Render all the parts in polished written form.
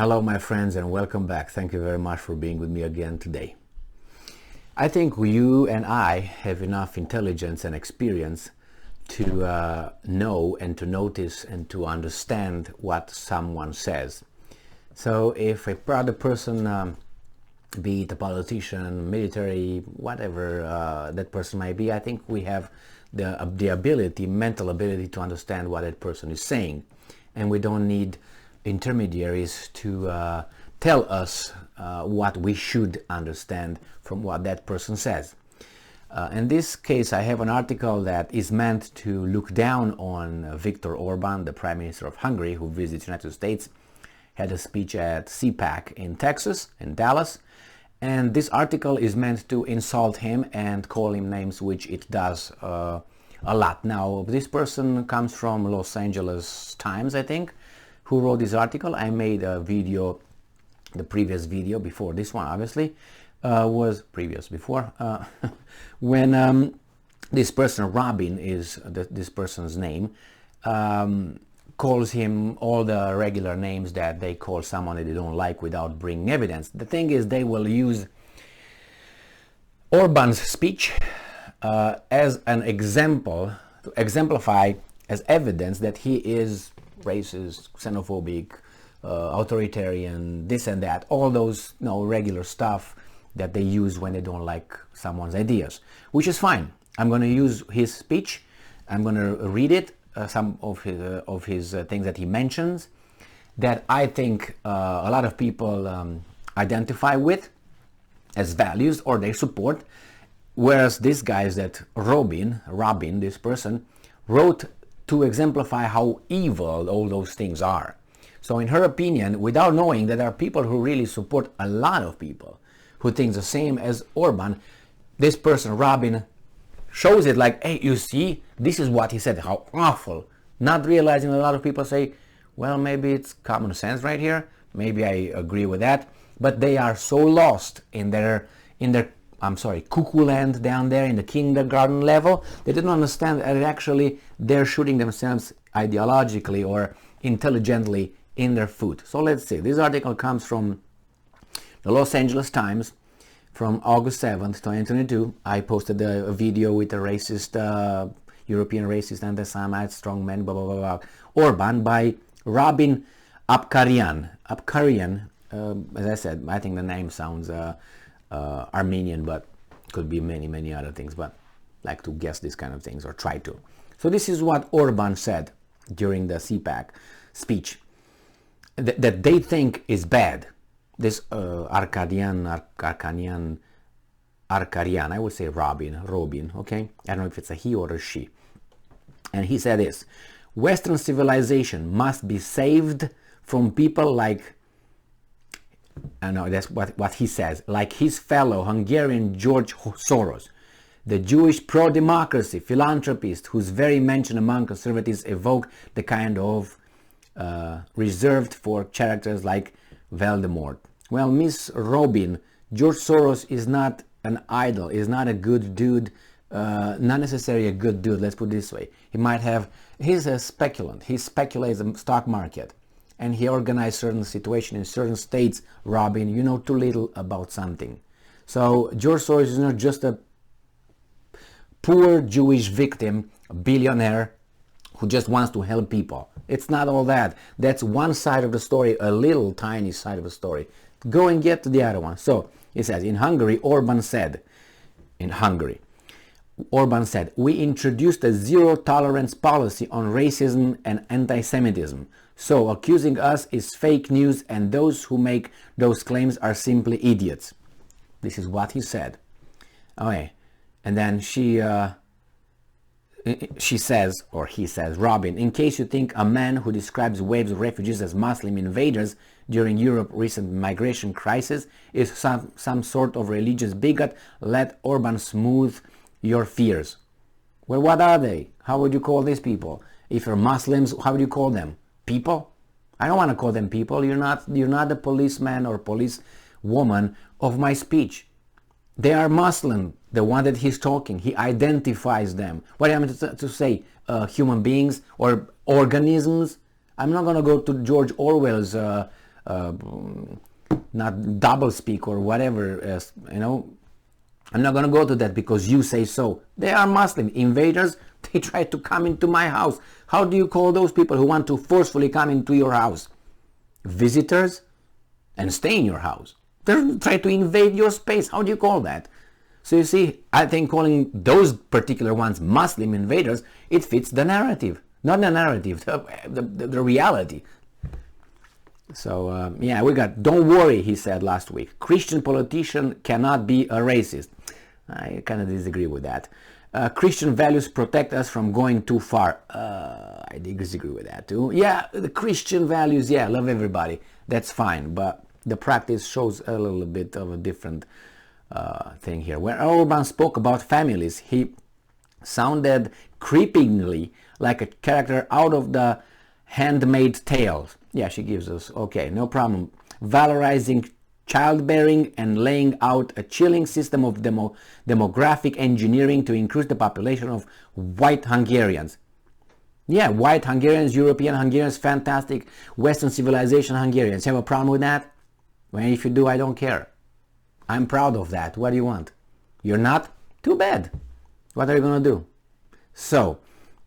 Hello my friends and welcome back. Thank you very much for being with me again today. I think you and I have enough intelligence and experience to know and to notice and to understand what someone says. So if a other person, be it a politician, military, whatever that person might be, I think we have the ability, mental ability to understand what that person is saying. And we don't need intermediaries to tell us what we should understand from what that person says. In this case, I have an article that is meant to look down on Victor Orban, the Prime Minister of Hungary, who visits the United States, had a speech at CPAC in Texas, in Dallas, and this article is meant to insult him and call him names, which it does a lot. Now, this person comes from Los Angeles Times, I think, who wrote this article. I made a video, the previous video before this one obviously, was previous before, when this person, Robin is this person's name, calls him all the regular names that they call someone that they don't like without bringing evidence. The thing is, they will use Orban's speech as an example, to exemplify as evidence that he is racist, xenophobic, authoritarian, this and that, all those regular stuff that they use when they don't like someone's ideas, which is fine. I'm going to use his speech. I'm going to read it, some of his things that he mentions that I think a lot of people identify with as values or they support, whereas these guys that Robin, this person, wrote to exemplify how evil all those things are. So in her opinion, without knowing that there are people who really support a lot of people who think the same as Orban, this person, Robin, shows it like, hey, you see, this is what he said, how awful. Not realizing a lot of people say, well, maybe it's common sense right here, maybe I agree with that, but they are so lost in their cuckoo land down there in the kindergarten level, they didn't understand that actually they're shooting themselves ideologically or intelligently in their foot. So let's see, this article comes from the Los Angeles Times from August 7th, 2022. I posted a video with a racist, European racist, anti-Semite, strongman, blah, blah, blah, blah, Orban by Robin Abkarian. As I said, I think the name sounds Armenian, but could be many other things, but I like to guess these kind of things or try to. So this is what Orban said during the CPAC speech that they think is bad. This Arkadian, I would say Robin, okay? I don't know if it's a he or a she. And he said this: Western civilization must be saved from people like, I know that's what he says, like his fellow Hungarian George Soros, the Jewish pro-democracy philanthropist whose very mention among conservatives evoke the kind of reserved for characters like Voldemort. Well, Miss Robin, George Soros is not an idol, is not a good dude, not necessarily a good dude, let's put it this way. He's a speculant, he speculates in the stock market. And he organized certain situations in certain states. Robin, you know too little about something. So George Soros is not just a poor Jewish victim, a billionaire who just wants to help people. It's not all that. That's one side of the story, a little tiny side of the story. Go and get to the other one. So it says, in Hungary, Orban said, we introduced a zero tolerance policy on racism and anti-Semitism. So accusing us is fake news and those who make those claims are simply idiots. This is what he said. Okay. And then she says, or he says, Robin, in case you think a man who describes waves of refugees as Muslim invaders during Europe's recent migration crisis is some sort of religious bigot, let Orban smooth your fears. Well, what are they? How would you call these people? If you're Muslims, how would you call them? People? I don't want to call them people. You're not the policeman or police woman of my speech. They are Muslim, the one that he's talking. He identifies them. What am I to say? Human beings or organisms? I'm not going to go to George Orwell's not double speak or whatever, I'm not going to go to that because you say so. They are Muslim invaders. They try to come into my house. How do you call those people who want to forcefully come into your house? Visitors? And stay in your house. They try to invade your space. How do you call that? So you see, I think calling those particular ones Muslim invaders, it fits the narrative. Not the narrative, the reality. So, yeah, we got, don't worry, he said last week. Christian politician cannot be a racist. I kind of disagree with that. Christian values protect us from going too far. I disagree with that too. Yeah, the Christian values, yeah, love everybody. That's fine, but the practice shows a little bit of a different thing here. When Orban spoke about families, he sounded creepingly like a character out of the Handmaid's Tale. Yeah, she gives us, okay, no problem. Valorizing childbearing and laying out a chilling system of demographic engineering to increase the population of white Hungarians. Yeah, white Hungarians, European Hungarians, fantastic. Western civilization Hungarians. You have a problem with that? Well, if you do, I don't care. I'm proud of that. What do you want? You're not? Too bad. What are you going to do? So,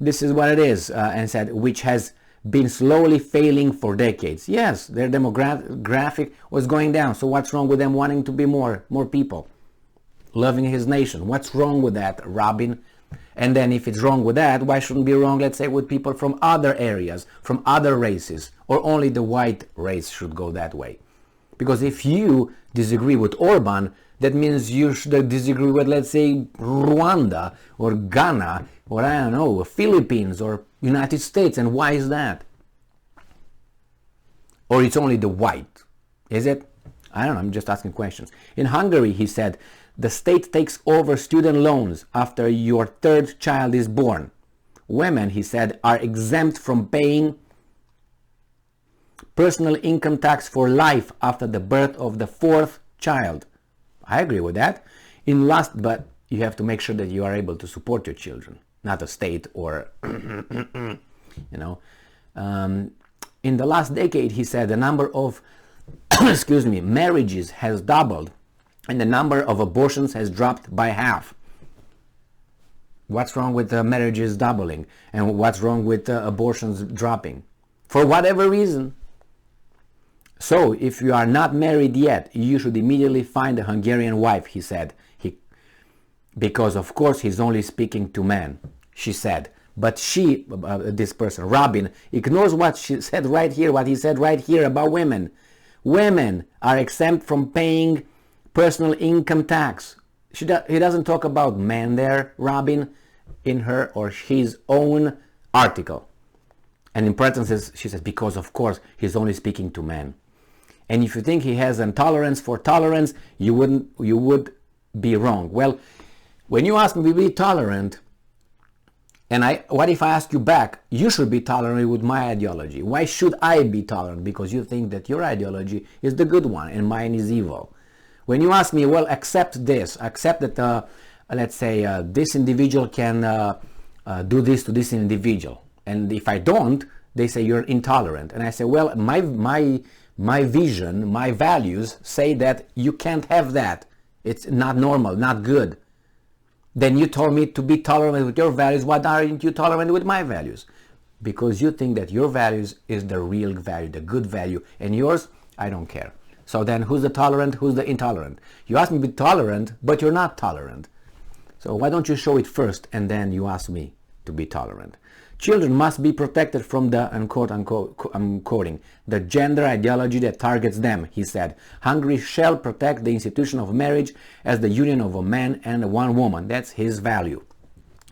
this is what it is, and said, which has been slowly failing for decades. Yes, their demographic was going down. So what's wrong with them wanting to be more people? Loving his nation. What's wrong with that, Robin? And then if it's wrong with that, why shouldn't it be wrong, let's say, with people from other areas, from other races, or only the white race should go that way? Because if you disagree with Orban, that means you should disagree with, let's say, Rwanda, or Ghana, or I don't know, Philippines, or United States. And why is that? Or it's only the white? Is it? I don't know, I'm just asking questions. In Hungary, he said, the state takes over student loans after your third child is born. Women, he said, are exempt from paying personal income tax for life after the birth of the fourth child. I agree with that. But you have to make sure that you are able to support your children, not a state or, In the last decade, he said, the number of, marriages has doubled and the number of abortions has dropped by half. What's wrong with marriages doubling? And what's wrong with abortions dropping? For whatever reason. So, if you are not married yet, you should immediately find a Hungarian wife, he said. Because, of course, he's only speaking to men, she said. But she, this person, Robin, ignores what she said right here, what he said right here about women. Women are exempt from paying personal income tax. He doesn't talk about men there, Robin, in her or his own article. And in parentheses, she says, because, of course, he's only speaking to men. And if you think he has intolerance for tolerance, you would be wrong. Well, when you ask me to be tolerant, and what if I ask you back, you should be tolerant with my ideology. Why should I be tolerant? Because you think that your ideology is the good one and mine is evil. When you ask me, well, accept this, accept that, let's say, this individual can do this to this individual. And if I don't, they say you're intolerant. And I say, well, my vision, my values say that you can't have that. It's not normal, not good. Then you told me to be tolerant with your values. Why aren't you tolerant with my values? Because you think that your values is the real value, the good value, and yours, I don't care. So then who's the tolerant, who's the intolerant? You ask me to be tolerant, but you're not tolerant. So why don't you show it first and then you ask me to be tolerant? Children must be protected from the, unquote, I'm quoting, the gender ideology that targets them, he said. Hungary shall protect the institution of marriage as the union of a man and one woman. That's his value.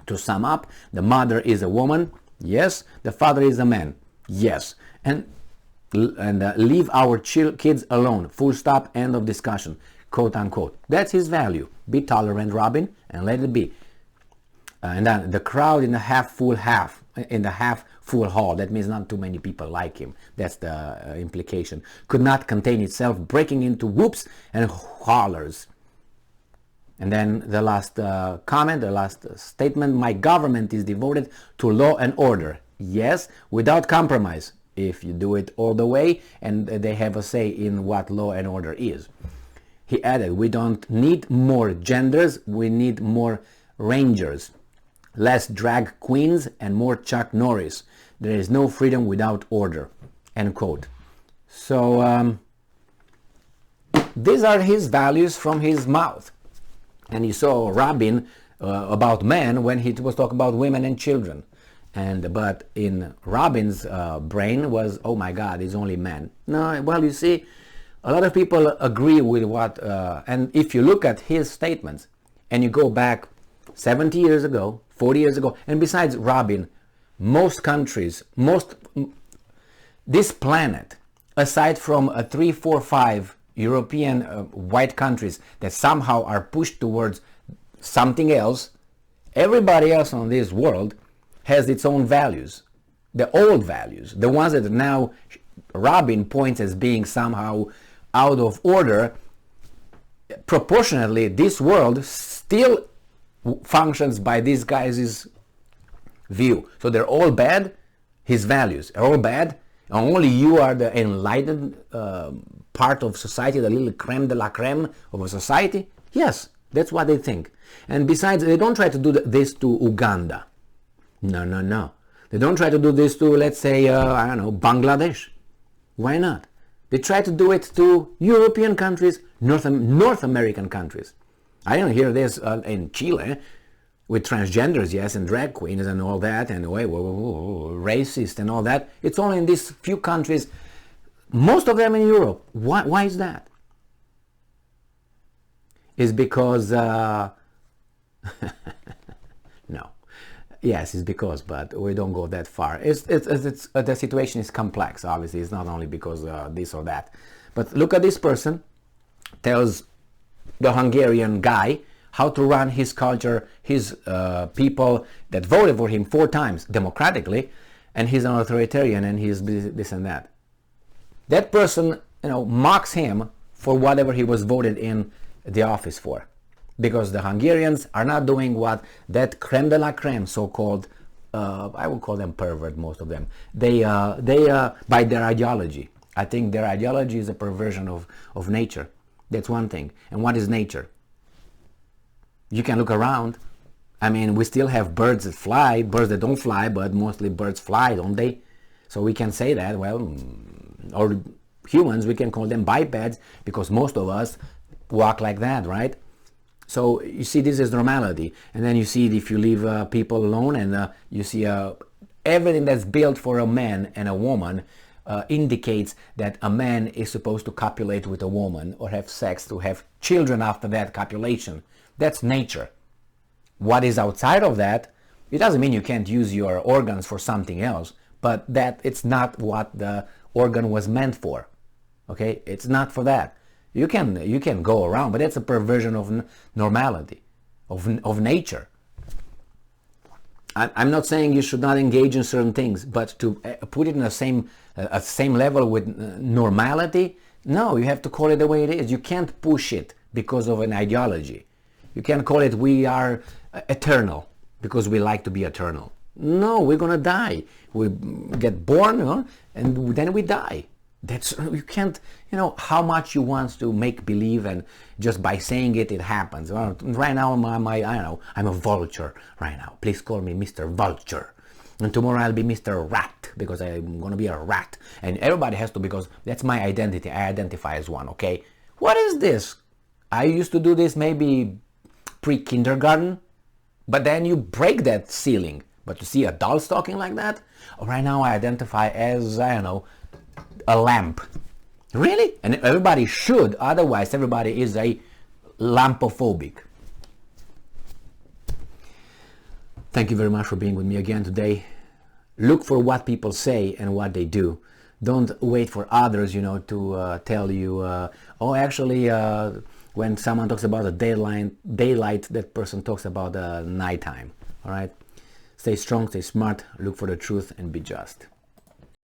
To sum up, the mother is a woman, yes. The father is a man, yes. And leave our kids alone, full stop, end of discussion, quote unquote. That's his value. Be tolerant, Robin, and let it be. And then the crowd in the half full hall, that means not too many people like him, that's the implication, could not contain itself, breaking into whoops and hollers. And then the last comment, the last statement, my government is devoted to law and order. Yes, without compromise. if you do it all the way, and they have a say in what law and order is. He added, we don't need more genders, we need more rangers, less drag queens and more Chuck Norris. There is no freedom without order, end quote. So these are his values from his mouth. And you saw Rabin about men when he was talking about women and children. But in Rabin's brain was, oh my God, it's only men. No, well, you see, a lot of people agree with what, and if you look at his statements, and you go back 70 years ago, 40 years ago, and besides Rabin, most countries, this planet, aside from 3, 4, 5 European white countries that somehow are pushed towards something else, everybody else on this world has its own values, the old values, the ones that now Rabin points as being somehow out of order. Proportionately, this world still functions by these guys' view. So they're all bad, his values are all bad, and only you are the enlightened part of society, the little creme de la creme of a society. Yes, that's what they think. And besides, they don't try to do this to Uganda. No. They don't try to do this to, let's say, I don't know, Bangladesh. Why not? They try to do it to European countries, North American countries. I don't hear this in Chile with transgenders, yes, and drag queens and all that, and racist and all that. It's only in these few countries, most of them in Europe. Why is that? It's because, no. Yes, it's because, but we don't go that far. The situation is complex, obviously. It's not only because this or that. But look at this person, tells the Hungarian guy how to run his culture, his people that voted for him 4 times democratically, and he's an authoritarian and he's this and that. That person, mocks him for whatever he was voted in the office for. Because the Hungarians are not doing what that creme de la creme, so-called, I would call them pervert, most of them. They by their ideology. I think their ideology is a perversion of nature. That's one thing. And what is nature? You can look around. I mean, we still have birds that fly, birds that don't fly, but mostly birds fly, don't they? So we can say that, well, or humans, we can call them bipeds because most of us walk like that, right? So you see, this is normality. And then you see if you leave people alone, and you see everything that's built for a man and a woman indicates that a man is supposed to copulate with a woman or have sex to have children after that copulation. That's nature. What is outside of that, it doesn't mean you can't use your organs for something else, but that it's not what the organ was meant for. Okay, it's not for that. You can go around, but that's a perversion of normality, of nature. I'm not saying you should not engage in certain things, but to put it in the same level with normality, no, you have to call it the way it is. You can't push it because of an ideology. You can't call it we are eternal because we like to be eternal. No, we're gonna die. We get born, and then we die. That's, you can't, how much you want to make believe, and just by saying it happens. Right now I'm a vulture right now. Please call me Mr. Vulture. And tomorrow I'll be Mr. Rat because I'm going to be a rat. And everybody has to, because that's my identity. I identify as one, okay? What is this? I used to do this maybe pre-kindergarten, but then you break that ceiling. But to see adults talking like that, right now I identify as, a lamp. Really? And everybody should, otherwise everybody is a lampophobic. Thank you very much for being with me again today. Look for what people say and what they do. Don't wait for others, to tell you, when someone talks about the daylight, that person talks about the nighttime. All right? Stay strong, stay smart, look for the truth, and be just.